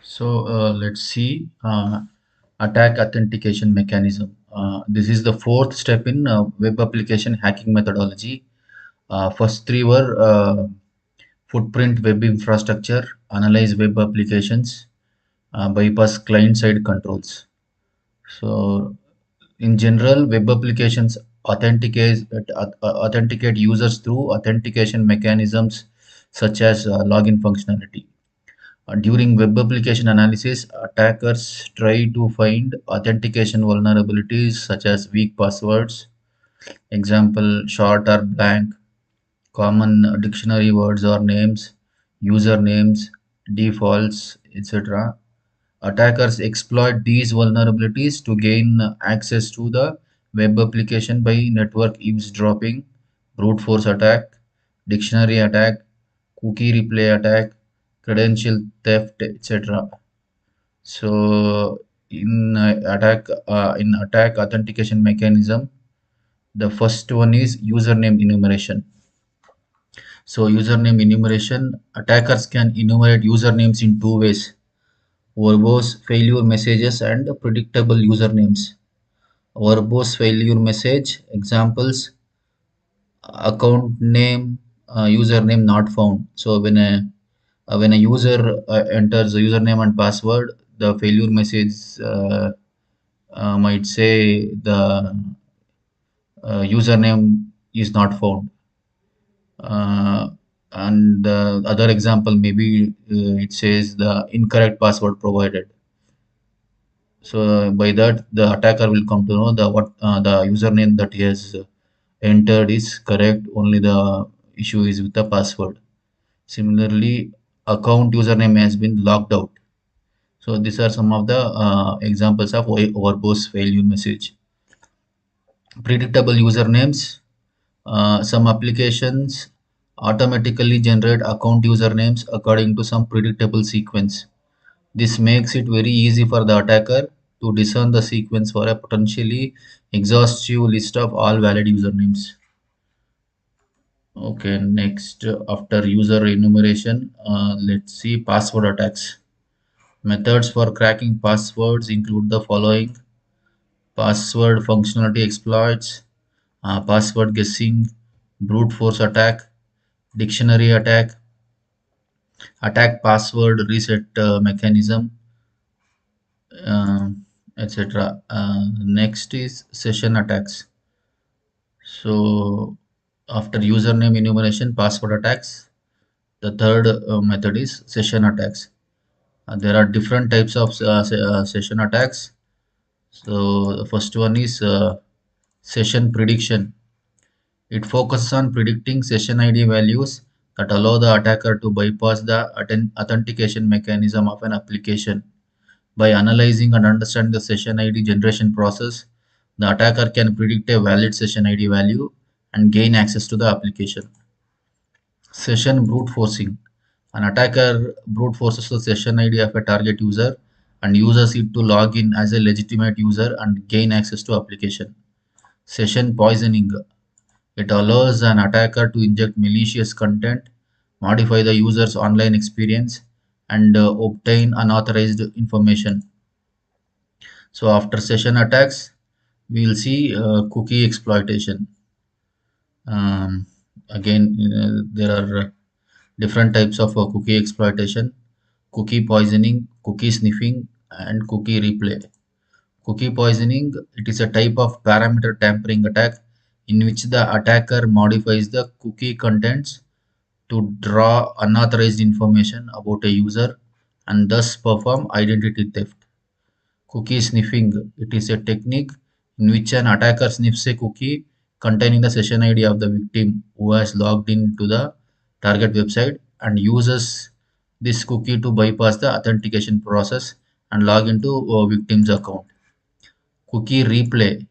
So let's see attack authentication mechanism. This is the fourth step in web application hacking methodology. First three were footprint web infrastructure, analyze web applications, bypass client-side controls. So in general, web applications authenticate users through authentication mechanisms such as login functionality. During web application analysis, attackers try to find authentication vulnerabilities such as weak passwords, example short or blank, common dictionary words or names, usernames, defaults, etc. Attackers exploit these vulnerabilities to gain access to the web application by network eavesdropping, brute force attack, dictionary attack, cookie replay attack, credential theft, etc. So in attack authentication mechanism, the first one is username enumeration. So username enumeration, attackers can enumerate usernames in two ways: verbose failure messages and predictable usernames. Verbose failure message examples: account name, username not found. So when a user enters the username and password, the failure message might say the username is not found. And the other example maybe it says the incorrect password provided. So by that the attacker will come to know the username that he has entered is correct. Only the issue is with the password. Similarly, account username has been logged out. So these are some of the examples of verbose failure message. Predictable usernames. Some applications automatically generate account usernames according to some predictable sequence. This makes it very easy for the attacker to discern the sequence for a potentially exhaustive list of all valid usernames. Okay, next, after user enumeration, let's see password attacks. Methods for cracking passwords include the following: password functionality exploits, password guessing, brute force attack, dictionary attack, attack password reset mechanism, uh, etc. Next is session attacks. So after username enumeration, password attacks, the third method is session attacks. There are different types of session attacks. So the first one is session prediction. It focuses on predicting session ID values that allow the attacker to bypass the authentication mechanism of an application. By analyzing and understanding the session ID generation process, the attacker can predict a valid session ID value and gain access to the application. Session brute forcing. An attacker brute forces the session ID of a target user and uses it to log in as a legitimate user and gain access to application. Session poisoning. It allows an attacker to inject malicious content, modify the user's online experience, and obtain unauthorized information. So after session attacks, we will see cookie exploitation. Um, Again, there are different types of cookie exploitation: cookie poisoning, cookie sniffing, and cookie replay. Cookie poisoning, it is a type of parameter tampering attack in which the attacker modifies the cookie contents to draw unauthorized information about a user and thus perform identity theft. Cookie sniffing, it is a technique in which an attacker sniffs a cookie containing the session ID of the victim who has logged into the target website and uses this cookie to bypass the authentication process and log into a victim's account. Cookie replay,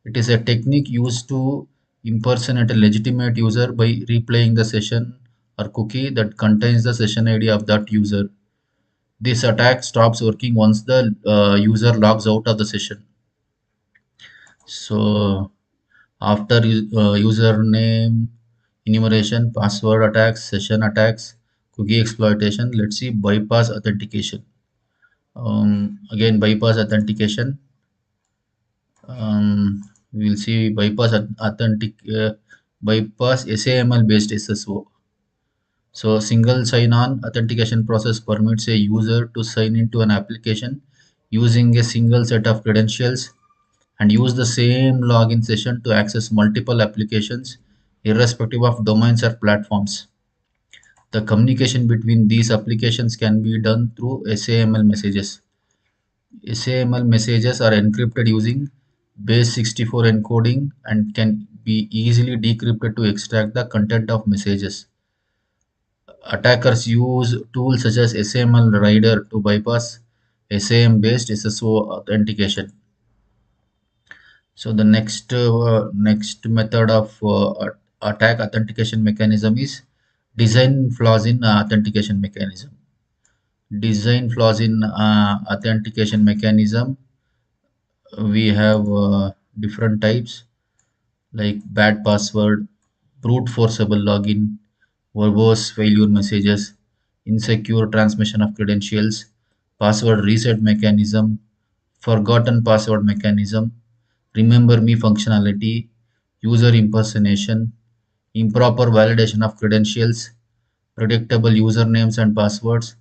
it is a technique used to impersonate a legitimate user by replaying the session or cookie that contains the session ID of that user. This attack stops working once the user logs out of the session. So after username enumeration, password attacks, session attacks, cookie exploitation, let's see bypass authentication. Again, bypass authentication. We will see bypass SAML based SSO. So single sign-on authentication process permits a user to sign into an application using a single set of credentials and use the same login session to access multiple applications irrespective of domains or platforms. The communication between these applications can be done through SAML messages. SAML messages are encrypted using base64 encoding and can be easily decrypted to extract the content of messages. Attackers use tools such as SAML Rider to bypass SAM-based SSO authentication. So the next method of attack authentication mechanism is design flaws in authentication mechanism. Design flaws in authentication mechanism. We have different types like bad password, brute forceable login, verbose failure messages, insecure transmission of credentials, password reset mechanism, forgotten password mechanism, remember me functionality, user impersonation, improper validation of credentials, predictable usernames and passwords,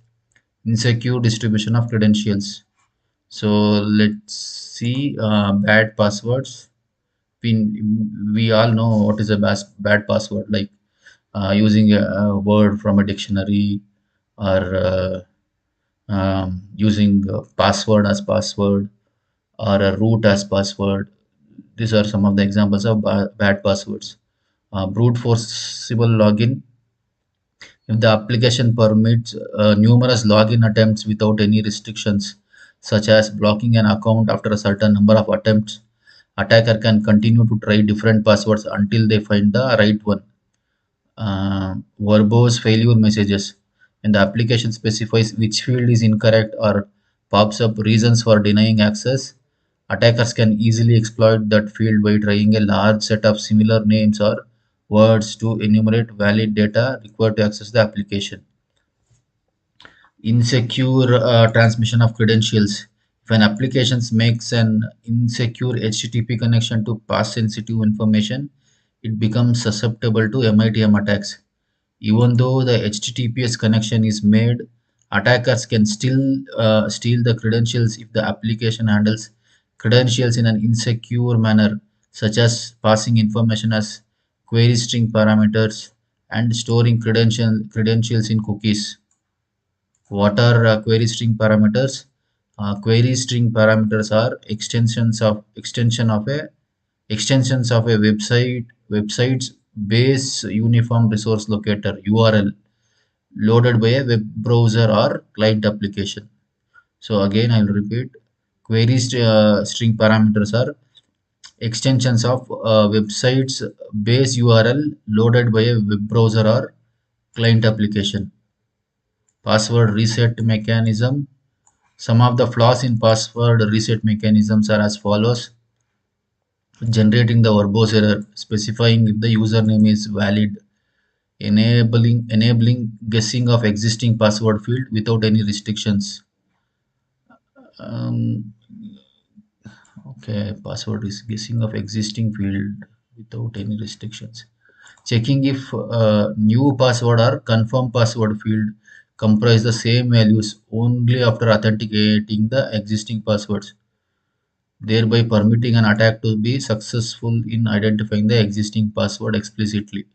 insecure distribution of credentials. So let's see bad passwords. We all know what is a bad password, like using a word from a dictionary or using password as password or a root as password. These are some of the examples of bad passwords. Brute forcible login. If the application permits numerous login attempts without any restrictions, such as blocking an account after a certain number of attempts, attacker can continue to try different passwords until they find the right one. Verbose failure messages. When the application specifies which field is incorrect or pops up reasons for denying access, attackers can easily exploit that field by trying a large set of similar names or words to enumerate valid data required to access the application. Insecure transmission of credentials. If an application makes an insecure HTTP connection to pass sensitive information, it becomes susceptible to MITM attacks. Even though the HTTPS connection is made, attackers can still steal the credentials if the application handles credentials in an insecure manner, such as passing information as query string parameters and storing credentials in cookies. What are query string parameters? Query string parameters are extensions of a website's base uniform resource locator URL loaded by a web browser or client application. So again, I will repeat. String parameters are extensions of website's base URL loaded by a web browser or client application. Password reset mechanism. Some of the flaws in password reset mechanisms are as follows: generating the verbose error, specifying if the username is valid, enabling guessing of existing password field without any restrictions. Um, okay, password is guessing of existing field without any restrictions. Checking if new password or confirm password field comprise the same values only after authenticating the existing passwords, thereby permitting an attack to be successful in identifying the existing password explicitly.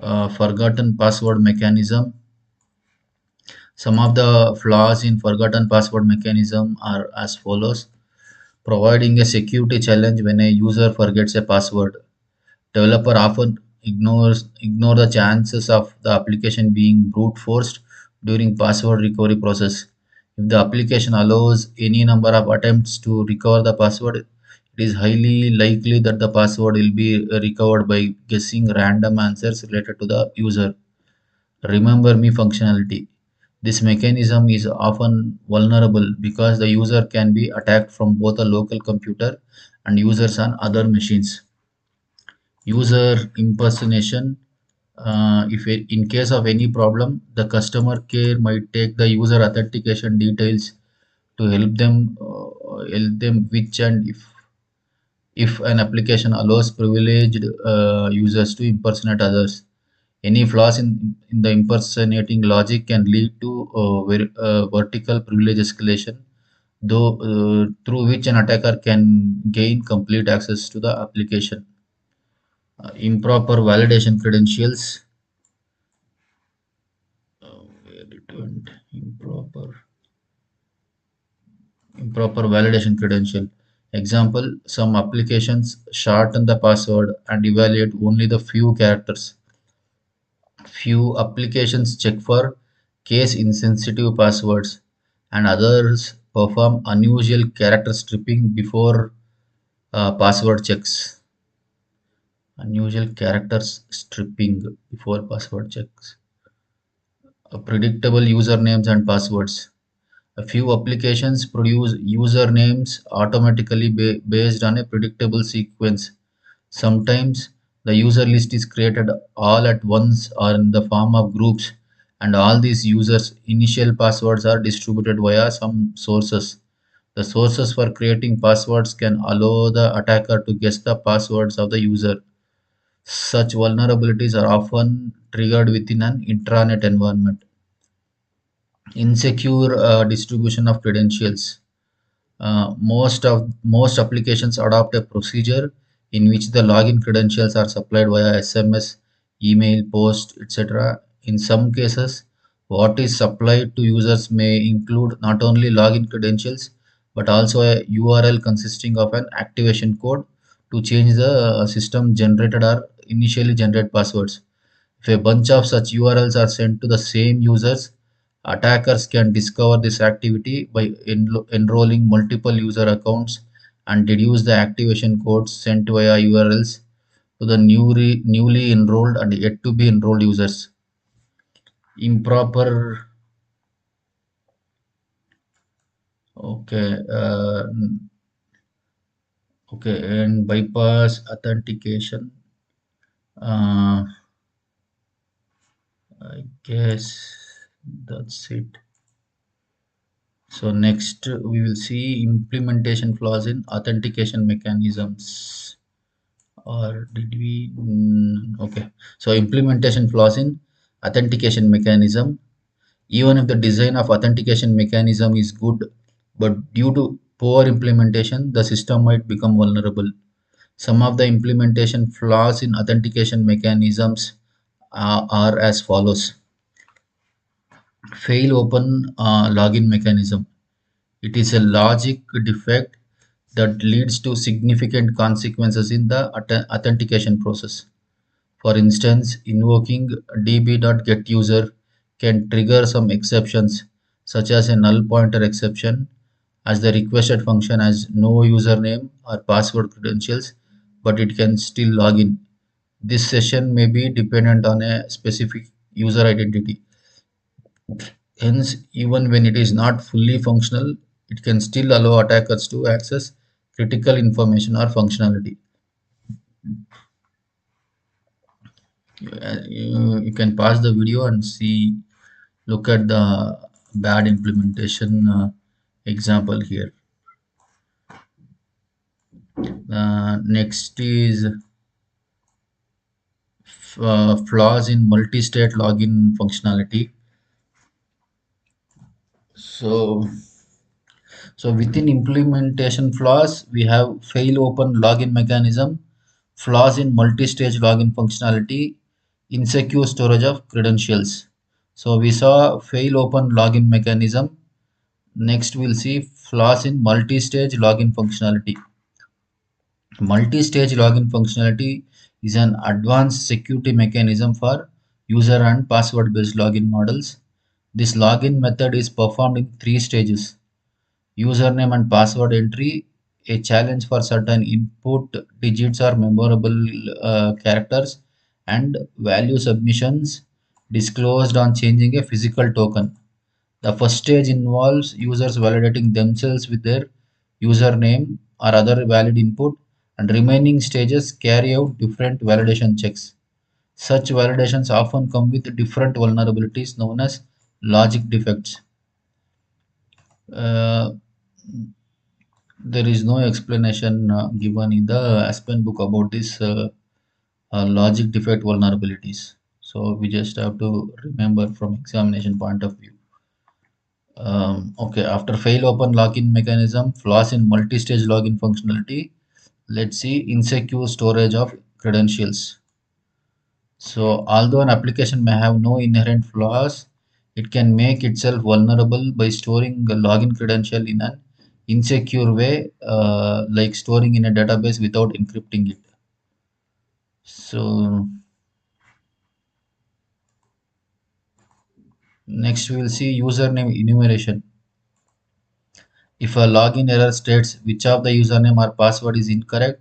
Forgotten password mechanism. Some of the flaws in forgotten password mechanism are as follows: providing a security challenge when a user forgets a password. Developer often ignore the chances of the application being brute forced during password recovery process. If the application allows any number of attempts to recover the password, it is highly likely that the password will be recovered by guessing random answers related to the user. Remember me functionality. This mechanism is often vulnerable because the user can be attacked from both a local computer and users on other machines. User impersonation. In case of any problem, the customer care might take the user authentication details to help them which and if an application allows privileged users to impersonate others. Any flaws in the impersonating logic can lead to vertical privilege escalation, though through which an attacker can gain complete access to the application. Improper validation credentials. Where it went? Improper validation credential. Example, some applications shorten the password and evaluate only the few characters. Few applications check for case insensitive passwords, and others perform unusual character stripping before password checks. Unusual characters stripping before password checks. Predictable usernames and passwords. A few applications produce usernames automatically based on a predictable sequence. Sometimes the user list is created all at once or in the form of groups, and all these users' initial passwords are distributed via some sources. The sources for creating passwords can allow the attacker to guess the passwords of the user. Such vulnerabilities are often triggered within an intranet environment. Insecure distribution of credentials. Most applications adopt a procedure in which the login credentials are supplied via SMS, email, post, etc. In some cases, what is supplied to users may include not only login credentials but also a URL consisting of an activation code to change the system generated or initially generated passwords. If a bunch of such URLs are sent to the same users, attackers can discover this activity by enrolling multiple user accounts and deduce the activation codes sent via URLs to the newly enrolled and yet to be enrolled users. Improper, okay, okay, and bypass authentication. Uh, I guess that's it. So next we will see implementation flaws in authentication mechanisms. Or did we? Okay. So implementation flaws in authentication mechanism. Even if the design of authentication mechanism is good, but due to poor implementation, the system might become vulnerable. Some of the implementation flaws in authentication mechanisms are as follows. Fail open login mechanism. It is a logic defect that leads to significant consequences in the authentication process. For instance, invoking db.getUser can trigger some exceptions, such as a null pointer exception, as the requested function has no username or password credentials, but it can still log in. This session may be dependent on a specific user identity. Hence, even when it is not fully functional, it can still allow attackers to access critical information or functionality. You can pause the video and see, look at the bad implementation example here. Next is flaws in multi-state login functionality. So within implementation flaws, we have fail open login mechanism, flaws in multi-stage login functionality, insecure storage of credentials. So we saw fail open login mechanism. Next we'll see flaws in multi-stage login functionality. Multi-stage login functionality is an advanced security mechanism for user and password-based login models. This login method is performed in three stages: username and password entry, a challenge for certain input digits or memorable characters, and value submissions disclosed on changing a physical token. The first stage involves users validating themselves with their username or other valid input, and remaining stages carry out different validation checks. Such validations often come with different vulnerabilities known as logic defects. Uh, there is no explanation given in the Aspen book about this logic defect vulnerabilities. So we just have to remember from examination point of view. Okay, after fail open login mechanism, flaws in multi-stage login functionality. Let's see insecure storage of credentials. So although an application may have no inherent flaws, it can make itself vulnerable by storing a login credential in an insecure way, like storing in a database without encrypting it. So next we will see username enumeration. If a login error states which of the username or password is incorrect,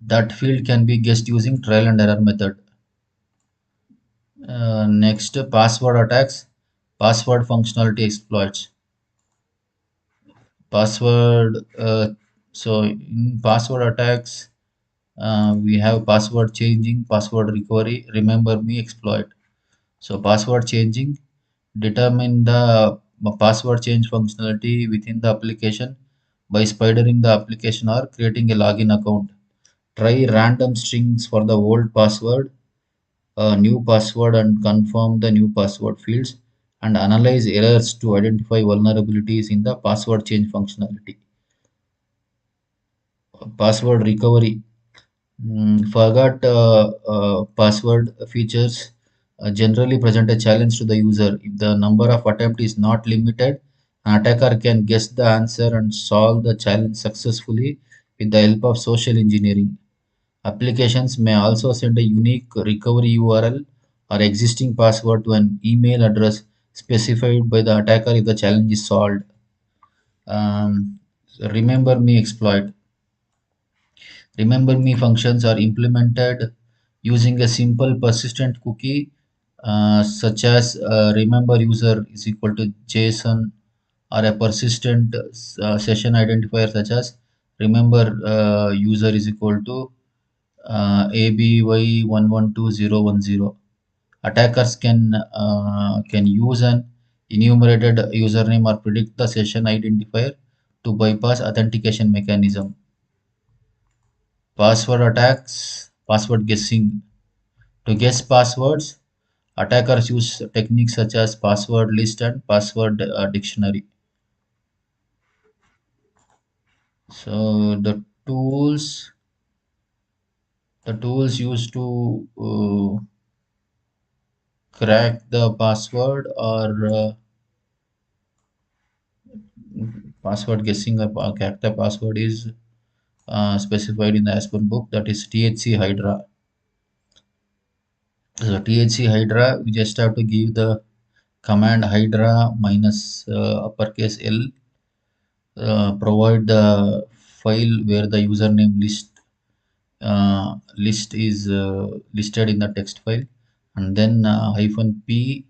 that field can be guessed using trial and error method. Next, password attacks, password functionality exploits. Password, so in password attacks, we have password changing, password recovery, remember me exploit. So password changing, determine the password change functionality within the application by spidering the application or creating a login account. Try random strings for the old password, a new password and confirm the new password fields, and analyze errors to identify vulnerabilities in the password change functionality. Password recovery. Forgot password features generally present a challenge to the user. If the number of attempts is not limited, an attacker can guess the answer and solve the challenge successfully with the help of social engineering. Applications may also send a unique recovery URL or existing password to an email address specified by the attacker if the challenge is solved. Remember me exploit. Remember me functions are implemented using a simple persistent cookie such as remember user is equal to JSON, or a persistent session identifier such as remember user is equal to ABY112010. Attackers can use an enumerated username or predict the session identifier to bypass authentication mechanism. Password attacks, password guessing. To guess passwords, attackers use techniques such as password list and password dictionary. So the tools used to crack the password or password guessing or crack the password is specified in the Aspen book, that is THC Hydra. So THC Hydra, we just have to give the command Hydra minus uppercase L, provide the file where the username list is listed in the text file, and then hyphen P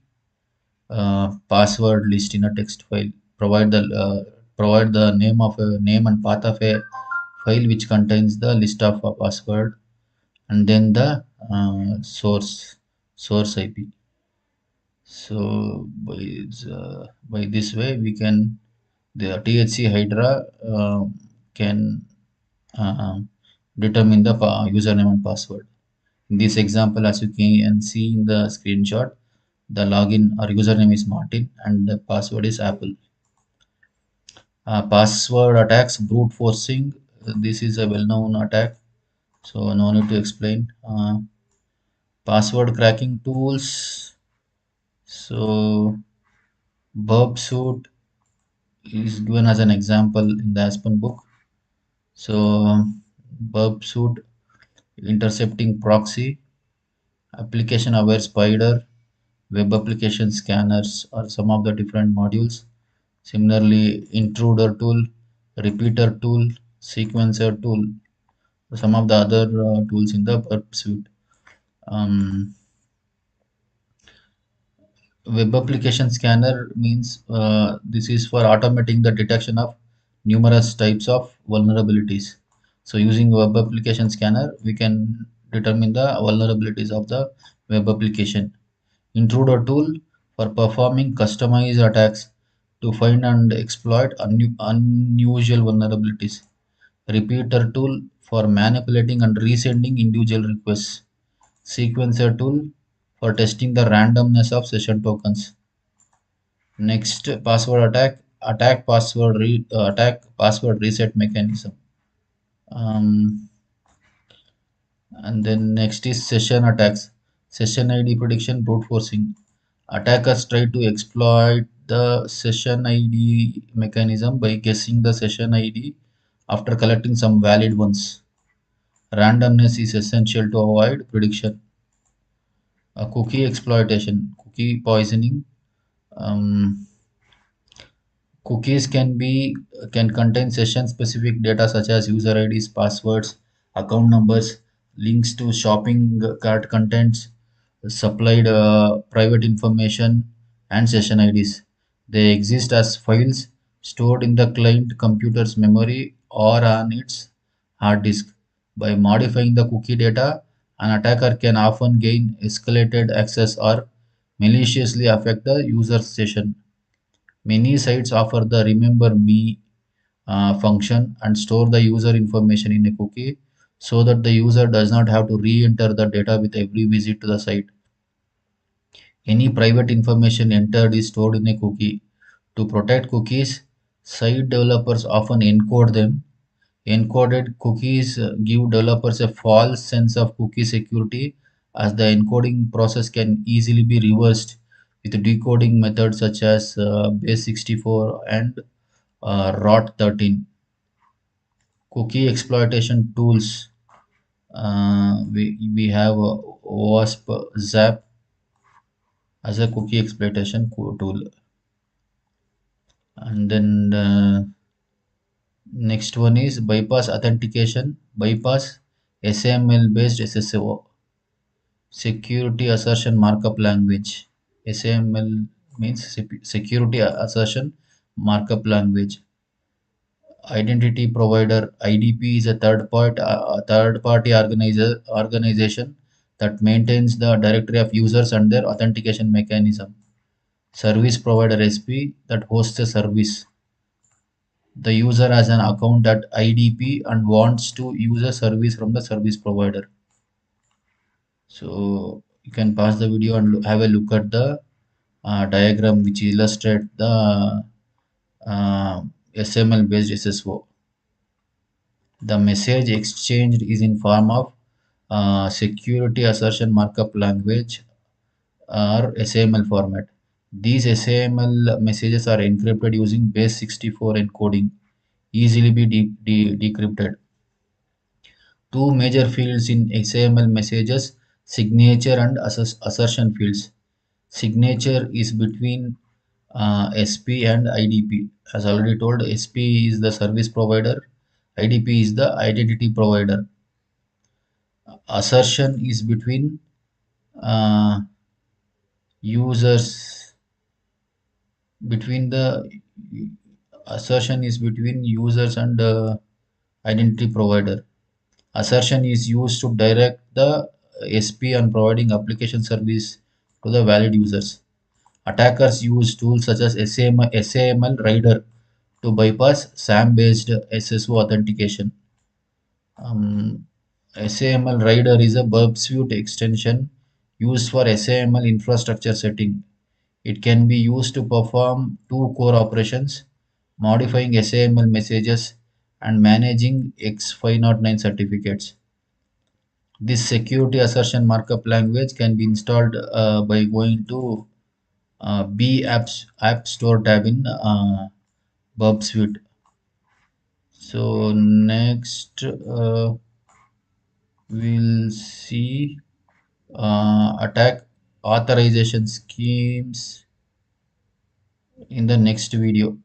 password list in a text file. Provide the name and path of a file which contains the list of a password, and then the source IP. So by this way we can the THC Hydra can uh, determine the username and password. In this example, as you can see in the screenshot, the login or username is Martin and the password is Apple. Password attacks, brute forcing. This is a well-known attack, so no need to explain. Password cracking tools. So Burp suit is given as an example in the Aspen book. So Burp suit, intercepting proxy, application aware spider, web application scanners are some of the different modules. Similarly, intruder tool, repeater tool, sequencer tool, some of the other tools in the Burp suite. Um, Web application scanner means this is for automating the detection of numerous types of vulnerabilities. So using web application scanner, we can determine the vulnerabilities of the web application. Intruder tool for performing customized attacks to find and exploit unusual vulnerabilities. Repeater tool for manipulating and resending individual requests. Sequencer tool for testing the randomness of session tokens. Next, password attack password reset mechanism. Um, and then next is session attacks. Session ID prediction brute forcing. Attackers try to exploit the session ID mechanism by guessing the session ID after collecting some valid ones. Randomness is essential to avoid prediction. Cookie exploitation, cookie poisoning. Um, Cookies can contain session-specific data such as user IDs, passwords, account numbers, links to shopping cart contents, supplied private information, and session IDs. They exist as files stored in the client computer's memory or on its hard disk. By modifying the cookie data, an attacker can often gain escalated access or maliciously affect the user's session. Many sites offer the remember me function and store the user information in a cookie so that the user does not have to re-enter the data with every visit to the site. Any private information entered is stored in a cookie. To protect cookies, site developers often encode them. Encoded cookies give developers a false sense of cookie security as the encoding process can easily be reversed with decoding methods such as base64 and rot13. Cookie exploitation tools. We have wasp zap as a cookie exploitation tool, and then next one is bypass authentication. Bypass SAML based SSO, security assertion markup language. SAML means security assertion markup language. Identity provider IDP is a third party organization that maintains the directory of users and their authentication mechanism. Service provider SP that hosts a service. The user has an account at IDP and wants to use a service from the service provider. So you can pause the video and have a look at the diagram which illustrates the SML based SSO. The message exchanged is in form of security assertion markup language or SAML format. These SAML messages are encrypted using base64 encoding, easily be decrypted. Two major fields in XAML messages, signature and assertion fields. Signature is between SP and IDP. As already told, SP is the service provider, IDP is the identity provider. Assertion is between uh, users, between the assertion is between users and identity provider. Assertion is used to direct the SP on providing application service to the valid users. Attackers use tools such as SAML Rider to bypass SAM-based SSO authentication. SAML Rider is a Burp Suite extension used for SAML infrastructure setting. It can be used to perform two core operations, modifying SAML messages and managing X509 certificates. This security assertion markup language can be installed by going to B App Store tab in Burp Suite. So next we'll see attack authorization schemes in the next video.